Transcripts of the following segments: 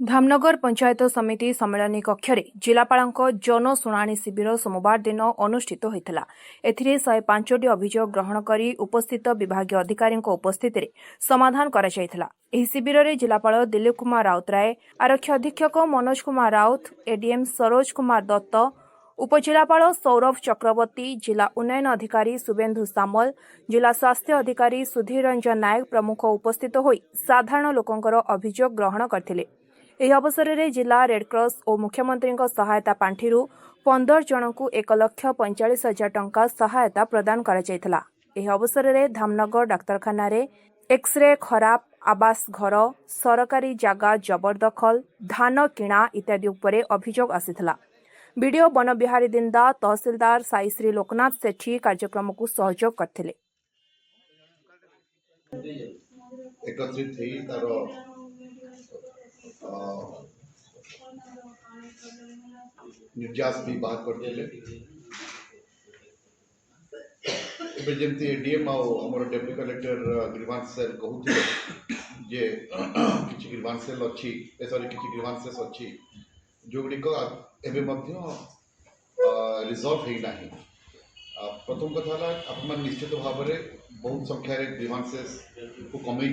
धामनगर पंचायत समिति सम्मेलन कक्ष जिलापाल जनशुणाणी शिविर सोमवार दिन अनुष्ठित होता। एथिरे 105टी अभियोग ग्रहण करी उपस्थित विभागीय अधिकारी उपस्थित समाधान करा जायथिला। एही शिविर में जिलापाल दिलीप कुमार राउतराय, आरक्षी अधीक्षक मनोज कुमार राउत, एडीएम सरोज कुमार दत्त, उपजिलापाल सौरभ चक्रवर्ती, जिला उन्नयन अधिकारी शुभेन्दु सामल, जिला स्वास्थ्य अधिकारी सुधीर रंजन नायक प्रमुख उपस्थित होई साधारण लोकंकर अभियोग ग्रहण करथिले। ଏହି ଅବସରରେ ଜିଲ୍ଲା ରେଡ୍କ୍ରସ୍ ଓ ମୁଖ୍ୟମନ୍ତ୍ରୀଙ୍କ ସହାୟତା ପାଣ୍ଠିରୁ 15 ଜଣଙ୍କୁ 1,45,000 ଟଙ୍କା ସହାୟତା ପ୍ରଦାନ କରାଯାଇଥିଲା। ଏହି ଅବସରରେ ଧାମନଗର ଡାକ୍ତରଖାନାରେ ଏକ୍ସରେ ଖରାପ, ଆବାସ ଘର, ସରକାରୀ ଜାଗା ଜବରଦଖଲ, ଧାନ କିଣା ଇତ୍ୟାଦି ଉପରେ ଅଭିଯୋଗ ଆସିଥିଲା। ବିଡିଓ ବନବିହାରୀ ଦିନ୍ଦା, ତହସିଲଦାର ସାଇଶ୍ରୀ ଲୋକନାଥ ସେଠୀ କାର୍ଯ୍ୟକ୍ରମକୁ ସହଯୋଗ କରିଥିଲେ। निर्यास भी बात करते जमती एडीएम आमर डेप्यूटी कलेक्टर ग्रीवांस सेल कहते जे किसी ग्रीवांस सेल अच्छी सॉरी किसी ग्रीवांसेस अच्छी जो गुड़िक रिजल्व होना। प्रथम कथा आप निश्चित भाव में बहुत संख्यार ग्रीवांसेस को कमे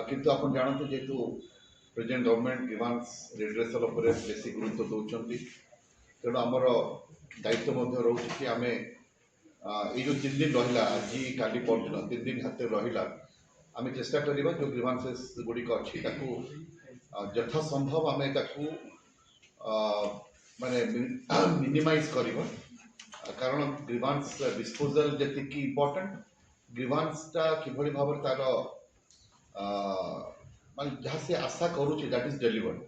किंतु आप जानते जेहेतु प्रेजेंट गवर्नमेंट ग्रीवांस रिड्रेसल उपर बेसी गुरुत्व दौरान तेणु आमर दायित्व रोचे कि आम ये जो 3 दिन रहा आज काली परदिन 3 दिन हाथ रहा आम चेष्टा करवा जो ग्रीवांसेस गुड़िक अच्छी यथासंभव आम माने मिनिमाइज करवा कारण ग्रीवांस डिस्पोजल जी इम्पोर्टेंट ग्रीवांसटा किभली भाव तार जहाँ से आशा करुच्चे दैट इज डेलीवर्ड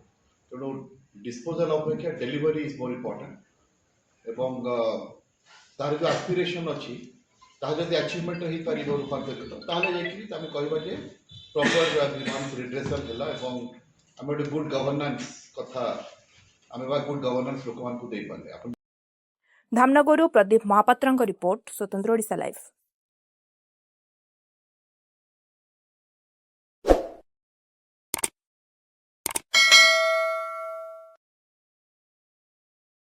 तेणु डिस्पोजल अपेक्षा डेलीवरी इज मोर इम्पोर्टेंट एवं तार जो एस्पिरेशन अच्छी जब अचिवमेंट हो पार रूपांतरित कहवा जे प्रॉपर ग्रीवांस रिड्रेसल है आम गोटे गुड गवर्नेंस कथा आम गुड गवर्नेंस लोक मानक दे पारे। धामनगरु प्रदीप महापात्र रिपोर्ट स्वतंत्र ओडिशा लाइव।